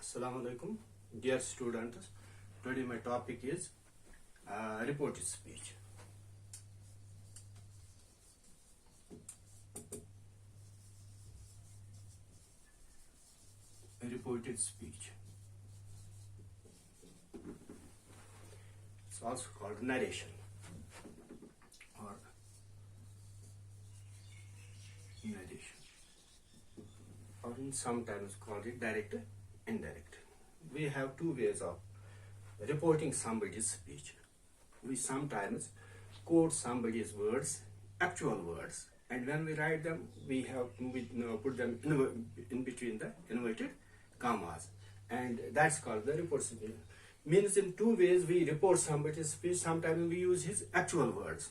Assalamu alaikum, dear students. Today my topic is reported speech. Reported speech. It's also called narration or narration, or sometimes called it direct, indirect. We have two ways of reporting somebody's speech. We sometimes quote somebody's words, actual words, and when we write them, we put them in between the inverted commas, and that's called the report speech. Means in two ways we report somebody's speech. Sometimes we use his actual words.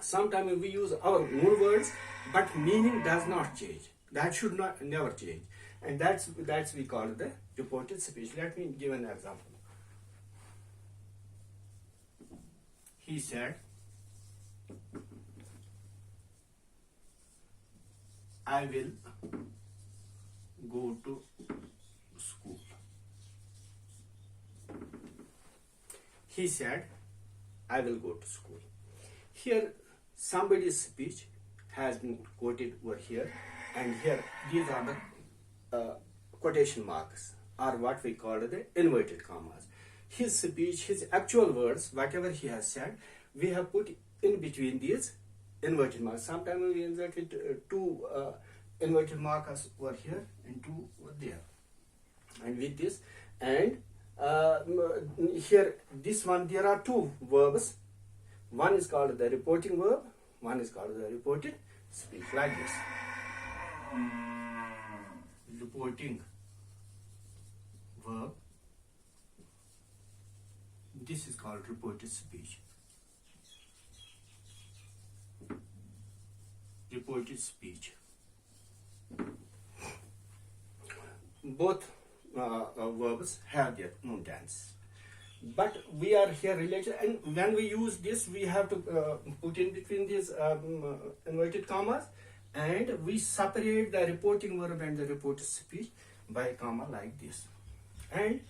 Sometimes we use our own words, but meaning does not change. That should never change, and that's we call the reported speech. Let me give an example. He said, "I will go to school." He said, "I will go to school." Here, somebody's speech has been quoted over here, and here these are the quotation marks, or what we call the inverted commas. His speech, his actual words, whatever he has said, we have put in between these inverted marks. Sometimes we insert it two inverted markers over here and two over there. And with this, and here, this one, there are two verbs. One is called the reporting verb, one is called the reported speech, like this. Reporting verb. This is called reported speech. Reported speech. Both verbs have their own tense, but we are here related, and when we use this, we have to put in between these inverted commas, and we separate the reporting verb and the reported speech by a comma like this. And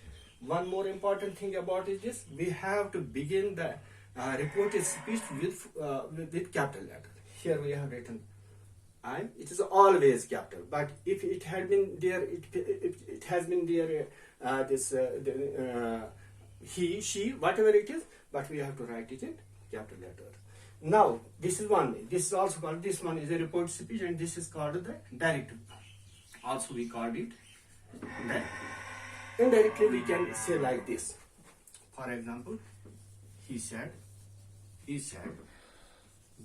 one more important thing about is this: we have to begin the reported speech with capital letter. Here we have written I. It is always capital, but if it had been there, it has been there. He, she, whatever it is, but we have to write it in capital letter. Now, this is one. This is also called. This one is a reported speech, and this is called the direct. Also, we called it direct. Indirectly, we can say like this. For example, he said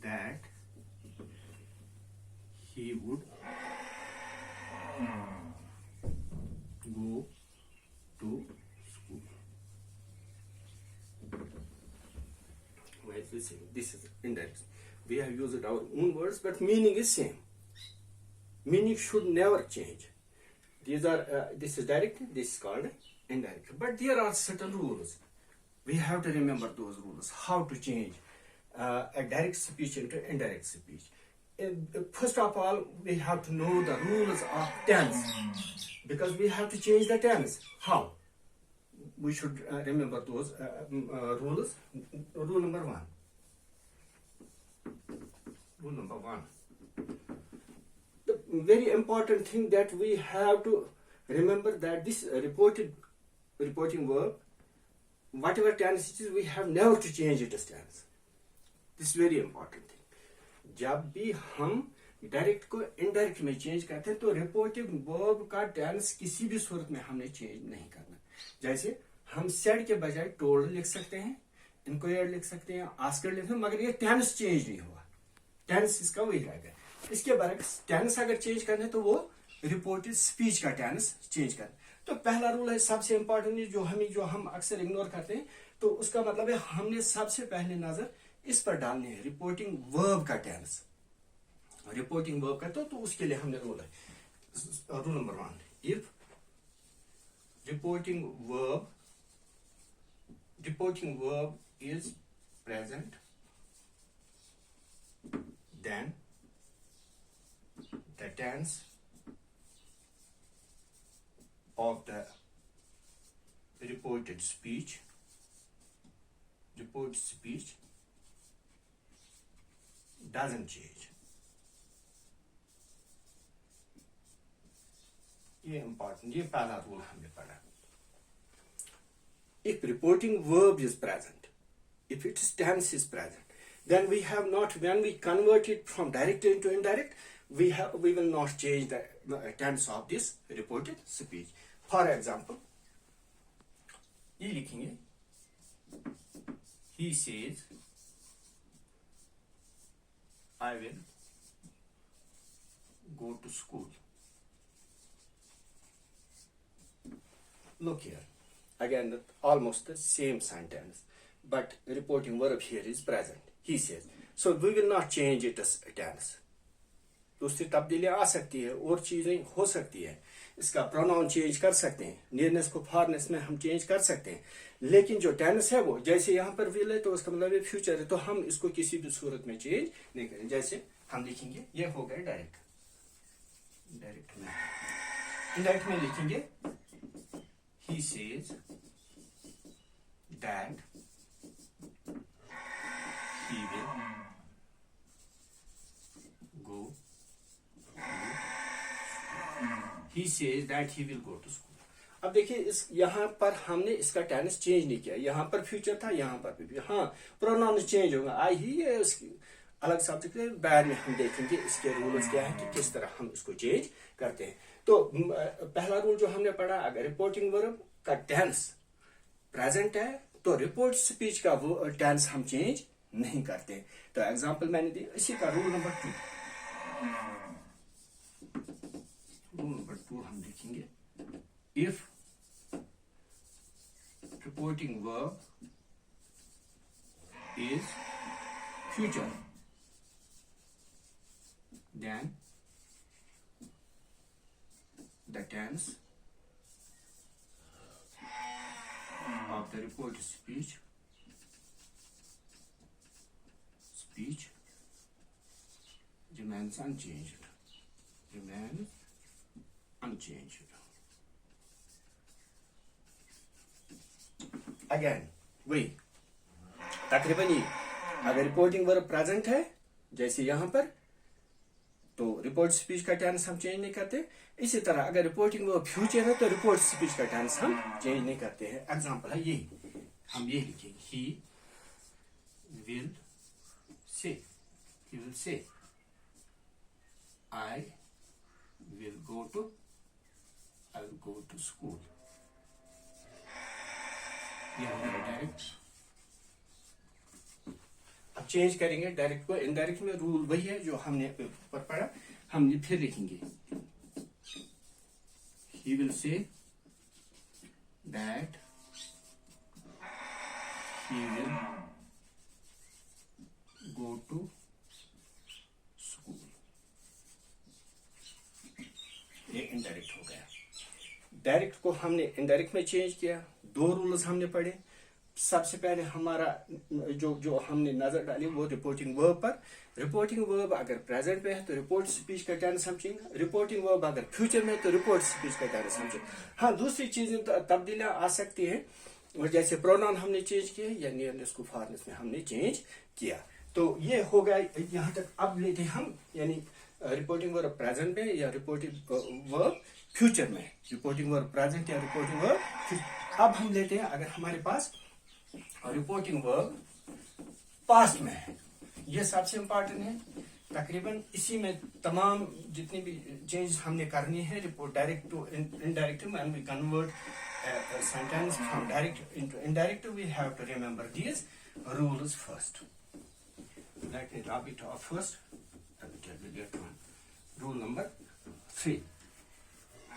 that he would go to school. Like this is indirect. We have used our own words, but meaning is same. Meaning should never change. These are this is direct, this is called indirect. But there are certain rules. We have to remember those rules. How to change a direct speech into indirect speech. First of all, we have to know the rules of tense, because we have to change the tense. How? We should remember those rules. Rule number one. Rule number one. The very important thing that we have to remember, that this reporting verb, whatever tense it is, we have never to change it as tense. This is very important thing. जब भी हम direct को indirect में change करते हैं, तो reporting verb का tense किसी भी सूरत में हमने चेंज नहीं करना. जैसे हम सेड के बजाय टोल्ड लिख सकते हैं, इंक्वायर्ड लिख सकते हैं, आस्क्ड लिख सकते हैं, मगर ये टेंस चेंज नहीं हुआ. टेंस इसका वही रहेगा. इसके बरक्स टेंस अगर चेंज करना है, तो वो रिपोर्टेड स्पीच का टेंस चेंज करना. तो पहला रूल है, सबसे इंपॉर्टेंट, जो हम अक्सर इग्नोर करते हैं, तो उसका मतलब है हमने सबसे पहले नजर इस पर डालनी है, रिपोर्टिंग वर्ब का टेंस. रिपोर्टिंग वर्ब का तो उसके लिए हमने रूल है. Rule number one, if reporting verb is present, then the tense of the reported speech doesn't change. ये important, ये पहला रूल हमने पढ़ा. If reporting verb is present, if its tense is present, then we have not, when we convert it from direct into indirect, we will not change the tense of this reported speech. For example, ये लिखेंगे, he says, I will go to school. Look here, again almost the same sentence, but reporting verb here is present. He says, so we will not change it as tense. दूसरी तब्दीलियां आ सकती है और चीजें हो सकती है. इसका प्रोनाउन चेंज कर सकते हैं, नियरनेस को फारनेस में हम चेंज कर सकते हैं, लेकिन जो टेंस है वो, जैसे यहाँ पर विल है तो उसका मतलब है फ्यूचर है, तो हम इसको किसी भी सूरत में चेंज नहीं करें. जैसे हम लिखेंगे, ये हो गया डायरेक्ट में. इनडायरेक्ट में लिखेंगे, he says that he will go. He says that he will go to school. अब देखिए, इस यहाँ पर हमने इसका टेंस चेंज नहीं किया. यहाँ पर फ्यूचर था, यहाँ पर भी. हाँ, प्रोनाउन चेंज होगा. आई ही है उसकी अलग सब्जेक्ट है. बाद में हम देखेंगे इसके रूल्स क्या है कि किस तरह हम इसको चेंज करते हैं. तो पहला रूल जो हमने पढ़ा, अगर रिपोर्टिंग वर्ब का टेंस प्रेजेंट है तो रिपोर्ट स्पीच का वो टेंस हम चेंज नहीं करते. तो एग्जांपल मैंने दी, इसी का रूल नंबर 2 हम देखेंगे. If reporting verb is future, then the tense of the reported speech remains unchanged. Again, वही तकरीबन ये, अगर रिपोर्टिंग वर्ब प्रेजेंट है जैसे यहां पर, तो रिपोर्ट स्पीच का टेंस हम चेंज नहीं करते. इसी तरह अगर रिपोर्टिंग वर्ब फ्यूचर है तो रिपोर्ट स्पीच का टेंस हम चेंज नहीं करते हैं. एग्जांपल है ये, हम ये लिखेंगे, he will say I will go to school. ये हो गया डायरेक्ट. अब चेंज करेंगे डायरेक्ट को इनडायरेक्ट में. रूल वही है जो हमने ऊपर पढ़ा, हम फिर लिखेंगे, he will say that he will go to school. ये इनडायरेक्ट हो गया. डायरेक्ट को हमने इनडायरेक्ट में चेंज किया. 2 रूल्स हमने पढ़े. सबसे पहले हमारा जो हमने नजर डाली वो रिपोर्टिंग वर्ब पर. रिपोर्टिंग वर्ब अगर प्रेजेंट में है तो रिपोर्ट स्पीच का टेंस हम चेंज. रिपोर्टिंग वर्ब अगर फ्यूचर में है तो रिपोर्ट स्पीच का टेंस हम चेंज. हाँ, दूसरी चीजें तब्दीलियां आ सकती है, और जैसे प्रोनाउन हमने चेंज किया या नियरनेस को फारनेस में हमने चेंज किया. तो ये हो गया यहाँ तक. अब लेते हम, यानी रिपोर्टिंग वर्ब प्रेजेंट में या रिपोर्टिंग वर्ब फ्यूचर में. रिपोर्टिंग वर्ब प्रेजेंट या रिपोर्टिंग वर्ब. अब हम लेते हैं अगर हमारे पास रिपोर्टिंग वर्ब पास्ट में है. ये सबसे इंपॉर्टेंट है. तकरीबन इसी में तमाम जितनी भी चेंज हमने करनी है, report direct to indirect, when we convert sentence from direct into indirect, we have to remember these rules first. Let me rub it off first. Rule number 3.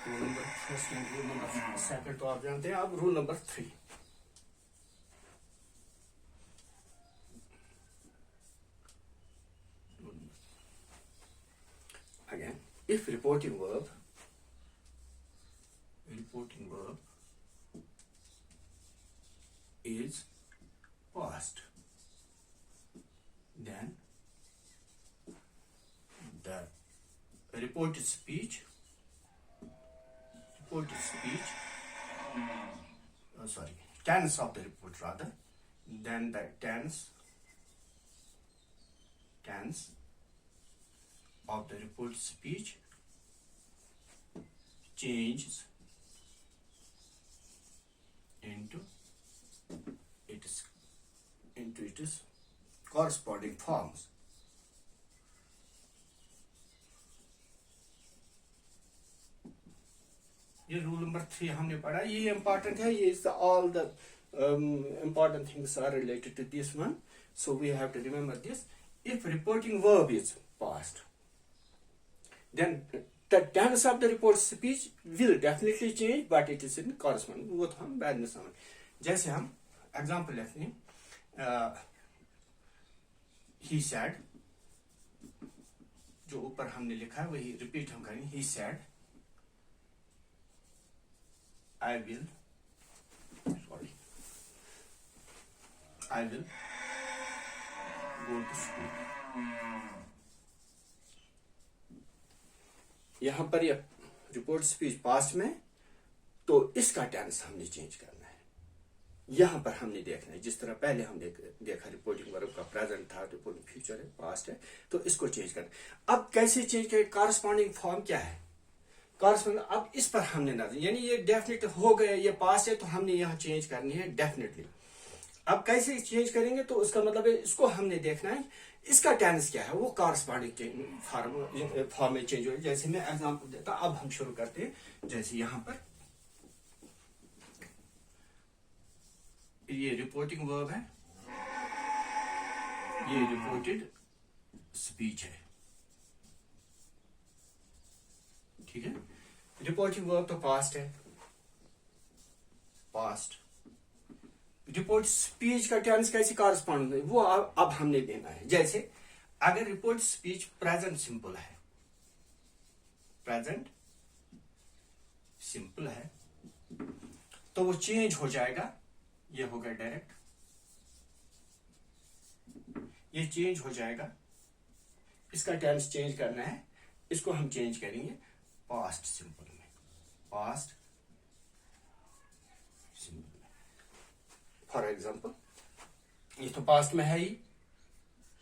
Rule number first and rule number second तो आप जानते हैं. अब rule number 3. Again, if reporting verb is past, then the reported speech tense of the report rather, then the tense of the report speech changes into its corresponding forms. ये rule number 3 हमने पढ़ा, ये important है, ये all the important things are related to this one, so we have to remember this. If reporting verb is past, then the tense of the report speech will definitely change, but it is in corresponding. वो तो हम बाद में समझ, जैसे हम example लेते हैं, he said, जो ऊपर हमने लिखा है वही रिपीट हम करेंगे. He said, I will go to school. यहां पर ये रिपोर्ट स्पीच पास्ट में, तो इसका टेंस हमने चेंज करना है. यहां पर हमने देखना है, जिस तरह पहले हम देखा रिपोर्टिंग वर्ब का प्रेजेंट था, रिपोर्टिंग फ्यूचर है, पास्ट है, तो इसको चेंज करना. अब कैसे चेंज करें? कॉरस्पॉन्डिंग फॉर्म क्या है? कॉरस्पॉन्डिंग, अब इस पर हमने नजर, यानी ये डेफिनेट हो गया, ये पास्ट है, तो हमने यहाँ चेंज करनी है डेफिनेटली. अब कैसे चेंज करेंगे? तो उसका मतलब है इसको हमने देखना है, इसका टेंस क्या है, वो कॉरस्पॉन्डिंग फॉर्म में चेंज हो. जैसे मैं एग्जांपल देता, अब हम शुरू करते हैं. जैसे यहां पर ये रिपोर्टिंग वर्ब है, ये रिपोर्टेड स्पीच है, ठीक है. रिपोर्टिंग वर्ब तो पास्ट है, पास्ट. रिपोर्ट स्पीच का टेंस कैसे कॉरस्पॉन्ड है, वो अब हमने देना है. जैसे अगर रिपोर्ट स्पीच प्रेजेंट सिंपल है, प्रेजेंट सिंपल है, तो वो चेंज हो जाएगा. ये होगा डायरेक्ट, ये चेंज हो जाएगा. इसका टेंस चेंज करना है, इसको हम चेंज करेंगे पास्ट सिंपल में, पास्ट सिंपल में. फॉर एग्जाम्पल, ये तो पास्ट में है ही.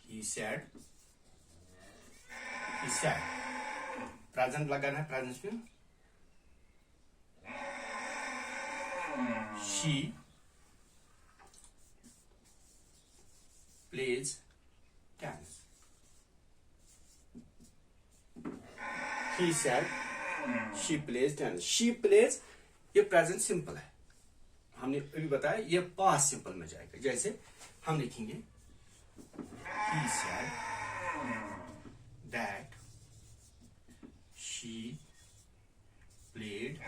He said, प्रेजेंट लगाना है, प्रेजेंट में. She plays tennis. He said, she plays tennis. She plays, ये प्रेजेंट सिंपल है, हमने अभी बताया. ये पास्ट सिंपल में जाएगा. जैसे हम लिखेंगे, he said that she played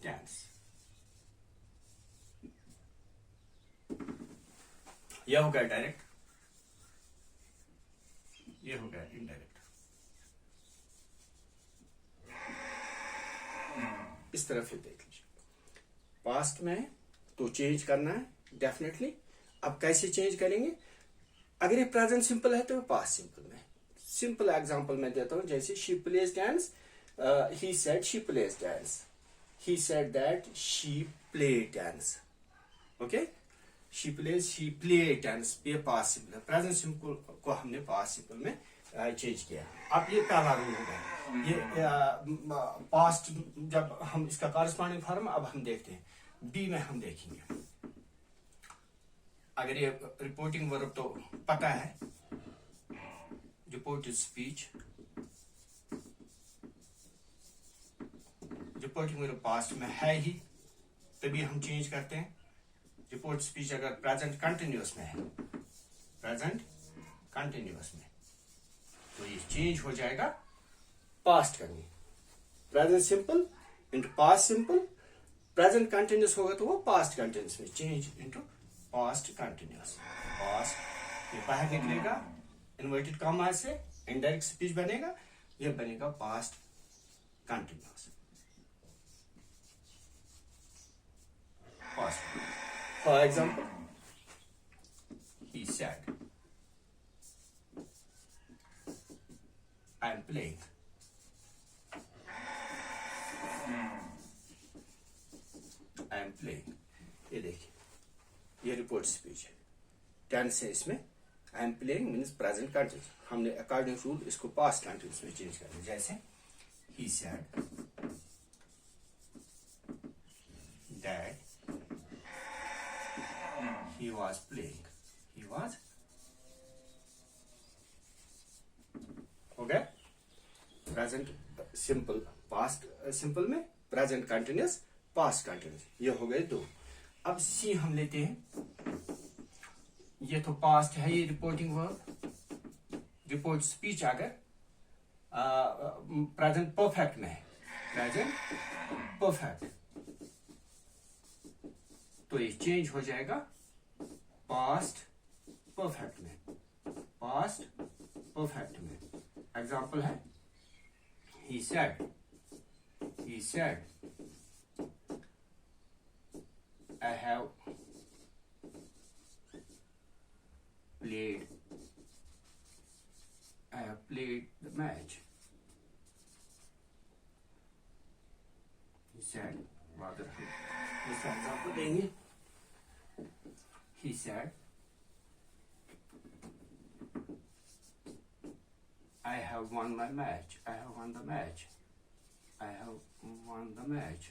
tennis. यह हो गया डायरेक्ट, यह हो गया इनडायरेक्ट. इस तरह फिर देख लीजिए, पास्ट में तो चेंज करना है डेफिनेटली. अब कैसे चेंज करेंगे? अगर ये प्रेजेंट सिंपल है तो पास्ट सिंपल में. सिंपल एग्जांपल मैं देता हूं, जैसे she plays dance, he said she plays dance, he said that she play dance. Okay, she plays, she play dance, ये पास्ट सिंपल है. प्रेजेंट सिंपल को हमने पास्ट सिंपल में चेंज किया. अब ये पहला रूल हो गया. ये पास्ट, जब हम इसका कॉरस्पॉन्डिंग फॉर्म अब हम देखते हैं. बी में हम देखेंगे, अगर ये रिपोर्टिंग वर्ब तो पता है, reported speech, reporting verb past में है ही, तभी हम चेंज करते हैं. रिपोर्ट स्पीच अगर प्रेजेंट कंटिन्यूअस में है, प्रेजेंट कंटिन्यूअस में, तो ये चेंज हो जाएगा पास्ट करनी. Present simple into past simple, present continuous होगा तो वो पास्ट कंटिन्यूअस में change into past continuous. Past ये बाहर निकलेगा, इन्वर्टेड कॉमा से इनडायरेक्ट स्पीच बनेगा, ये बनेगा past continuous. Past. For example, he said, I am playing. I am playing, ये देखिए ये रिपोर्ट स्पीच है, टेंस है इसमें, I am playing means present continuous, हमने अकॉर्डिंग रूल इसको पास्ट कंटिन्यूस में चेंज करना, जैसे he said that he was playing, he was, हो गया प्रेजेंट सिंपल, पास्ट सिंपल में प्रेजेंट कंटिन्यूस, पास्ट कंटिन्यूस, ये हो गए दो। अब सी हम लेते हैं, ये तो पास्ट है, ये रिपोर्टिंग वर्ब, रिपोर्ट स्पीच अगर प्रेजेंट परफेक्ट में है, प्रेजेंट परफेक्ट, तो ये चेंज हो जाएगा पास्ट परफेक्ट में, पास्ट परफेक्ट में। एग्जाम्पल है he said I have played the match, he said, rather इस एग्जाम्पल देंगे, he said I have won my match, I have won the match, I have won the match.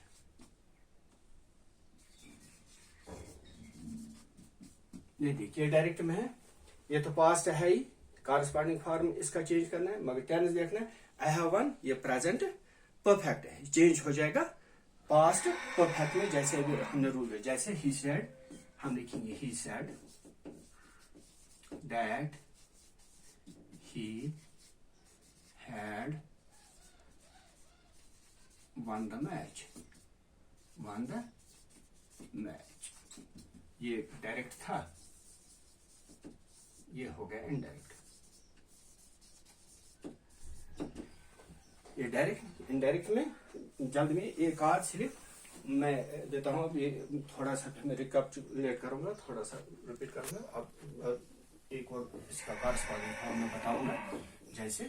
ये देखिए direct में है, ये तो पास्ट है ही, कॉरस्पॉन्डिंग फॉर्म इसका चेंज करना है, मगर टेंस देखना है, आई हैव वन ये प्रेजेंट परफेक्ट है, चेंज हो जाएगा पास्ट परफेक्ट में, जैसे अभी हमने रूल है, जैसे ही सेड, हम लिखेंगे he said that he had won the match, won the match, ये डायरेक्ट था, ये हो गया इनडायरेक्ट, ये डायरेक्ट इनडायरेक्ट में जल्द में एक आध स्लिप मैं देता हूँ, अब ये थोड़ा सा मैं रिकैपिचुलेट करूंगा, थोड़ा सा रिपीट करूंगा, अब एक और इसका कॉरस्पॉन्डिंग फॉर्म मैं बताऊंगा, जैसे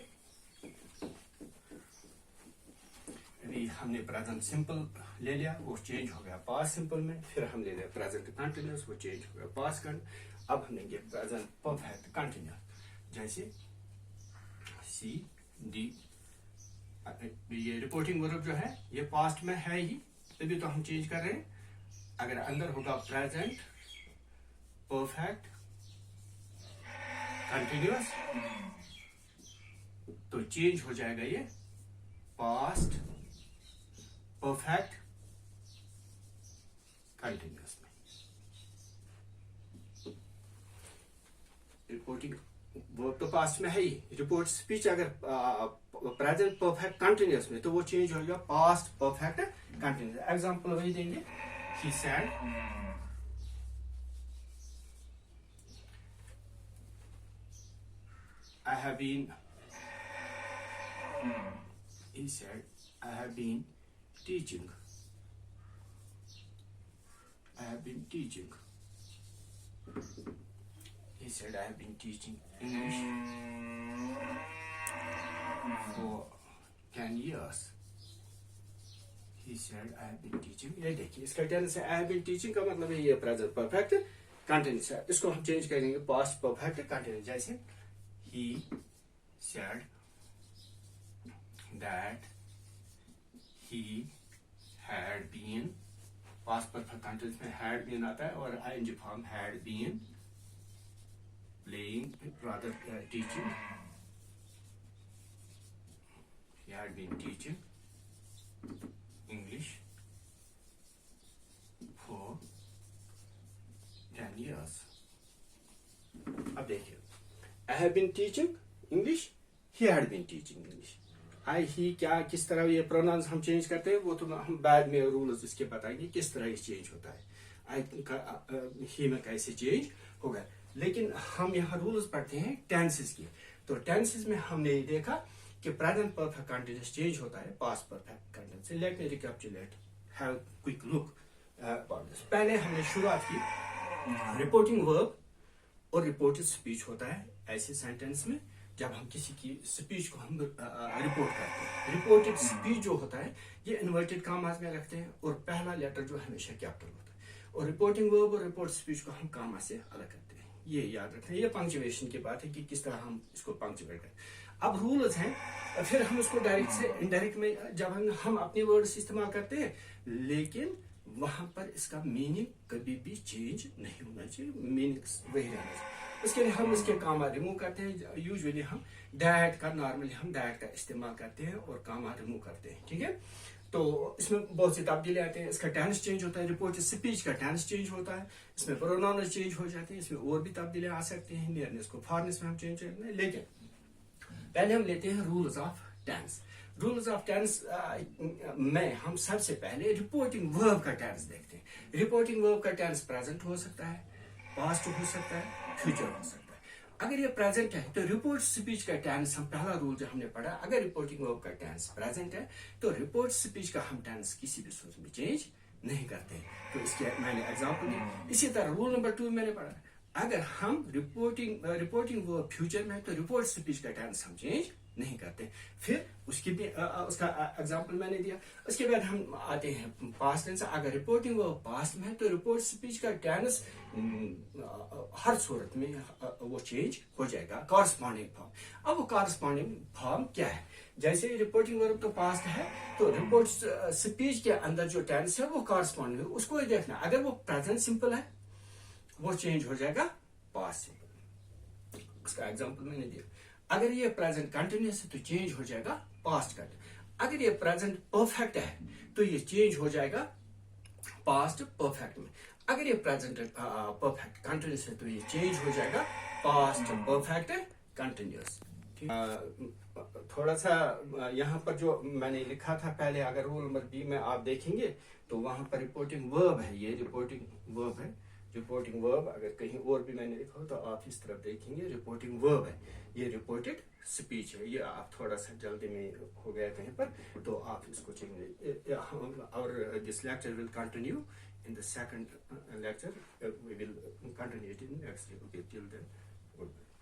अभी हमने प्रेजेंट सिंपल ले लिया, वो चेंज हो गया पास्ट सिंपल में, फिर हम ले लिया प्रेजेंट कंटिन्यूस, वो चेंज हो गया पास्ट कंटिन्यूस, अब हम लेंगे प्रेजेंट परफेक्ट कंटिन्यूस, जैसे सी डी, ये रिपोर्टिंग वर्ब जो है ये पास्ट में है ही, तभी तो हम चेंज कर रहे हैं, अगर अंदर होगा प्रेजेंट परफेक्ट कंटिन्यूस तो चेंज हो जाएगा ये पास्ट परफेक्ट कंटिन्यूस में। रिपोर्टिंग वर्ब तो पास्ट में है ही, रिपोर्ट स्पीच अगर प्रेजेंट परफेक्ट कंटिन्यूस में तो वो चेंज हो जाएगा पास्ट परफेक्ट कंटिन्यूस। एग्जांपल वही देंगे, he said I have been, he said I have been teaching, I have been teaching, he said I have been teaching English for 10 years, he said I have been teaching, ये देखिए इसका tense है I have been teaching का मतलब है ये present perfect continuous है, इसको हम चेंज करेंगे पास्ट परफेक्ट कंटिन्यूस, जैसे he said that he had been, past perfect continuous में had been आता है और ing form had been playing, rather teaching, he had been teaching English for 10 years। अब देखिए I have been teaching English, he had been teaching English, I he क्या किस तरह ये प्रोनाउंस हम चेंज करते हैं वो तो हम बाद में रूल्स इसके बताएंगे किस तरह ये चेंज होता है, ही में कैसे चेंज होगा, लेकिन हम यहाँ रूल्स पढ़ते हैं टेंसेस की, तो टेंसेस में हमने देखा कि प्रेजेंट परफेक्ट कंटिन्यूस चेंज होता है past perfect continuous. Let me recapitulate, have quick look about this. पहले हमने शुरुआत की रिपोर्टिंग वर्ब और रिपोर्टेड स्पीच होता है ऐसे सेंटेंस में जब हम किसी की स्पीच को हम रिपोर्ट करते हैं। रिपोर्टेड स्पीच जो होता है ये इन्वर्टेड कॉमास में रखते हैं और पहला लेटर जो हमेशा कैपिटल होता है, और रिपोर्टिंग वर्ब और रिपोर्ट स्पीच को हम कामा से अलग करते हैं। ये याद रखना, ये पंक्चुएशन की बात है कि किस तरह हम इसको पंक्चुएट करें। अब रूल्स हैं, फिर हम इसको डायरेक्ट से इनडायरेक्ट में जब हम अपने वर्ड्स इस्तेमाल करते हैं, लेकिन वहां पर इसका मीनिंग कभी भी चेंज नहीं होना चाहिए, मीनिंग वही रहना चाहिए। उसके लिए हम इसके कामा रिमूव करते हैं। यूजुअली हम दैट का, नॉर्मली हम दैट का इस्तेमाल करते हैं और कामा रिमूव करते हैं, ठीक है। तो इसमें बहुत सी तब्दीली आते हैं। इसका टेंस चेंज होता है, रिपोर्ट स्पीच का टेंस चेंज होता है, इसमें प्रोनाउन चेंज हो जाते हैं, इसमें और भी तब्दीलियां आ सकती हैं। नियरनेस को फारनेस में हम चेंज करते हैं। लेकिन पहले हम लेते हैं rules of tense. Rules of tense में हम सबसे पहले रिपोर्टिंग वर्ब का टेंस देखते हैं। रिपोर्टिंग वर्ब का टेंस प्रेजेंट हो सकता है, पास्ट हो सकता है, फ्यूचर हो सकता है। अगर ये प्रेजेंट है तो रिपोर्ट स्पीच का टेंस, हम पहला रूल जो हमने पढ़ा, अगर रिपोर्टिंग वर्ब का टेंस प्रेजेंट है तो रिपोर्ट स्पीच का हम टेंस किसी भी सूरत में चेंज नहीं करते। तो इसके मैंने एग्जांपल दी। इसी तरह रूल नंबर 2 मैंने पढ़ा, अगर हम रिपोर्टिंग वर्ब फ्यूचर में है तो रिपोर्ट स्पीच का टेंस हम चेंज नहीं करते। फिर उसकी भी उसका एग्जांपल मैंने दिया। उसके बाद हम आते हैं पास्ट टेंस। अगर रिपोर्टिंग वर्ब पास्ट में है तो रिपोर्ट स्पीच का टेंस हर सूरत में वो चेंज हो जाएगा, कॉरस्पॉन्डिंग फॉर्म। अब वो कॉरस्पॉन्डिंग फॉर्म क्या है? जैसे रिपोर्टिंग वर्ब तो पास्ट है तो रिपोर्ट स्पीच के अंदर जो टेंस है वो कॉरस्पॉन्डिंग है, उसको ही देखना। अगर वो प्रेजेंट सिंपल है वो चेंज हो जाएगा पास्ट सिंपल। उसका एग्जांपल मैंने दिया। अगर ये प्रेजेंट कंटिन्यूअस है तो चेंज हो जाएगा पास्ट कंटिन्यूअस। अगर ये प्रेजेंट परफेक्ट है तो ये चेंज हो जाएगा पास्ट परफेक्ट में। अगर ये प्रेजेंट परफेक्ट कंटिन्यूअस है तो ये चेंज हो जाएगा पास्ट परफेक्ट कंटिन्यूअस। थोड़ा सा यहाँ पर जो मैंने लिखा था पहले, अगर रूल नंबर बी में आप देखेंगे तो वहां पर रिपोर्टिंग वर्ब है, ये रिपोर्टिंग वर्ब है। रिपोर्टिंग वर्ब अगर कहीं और भी मैंने लिखा हो तो आप इस तरफ देखेंगे, रिपोर्टिंग वर्ब है, ये रिपोर्टेड स्पीच है। ये आप थोड़ा सा जल्दी में हो गया कहीं पर तो आप इसको चेंज। और this lecture will continue in the second lecture. We will continue it in next. Okay, till then, goodbye.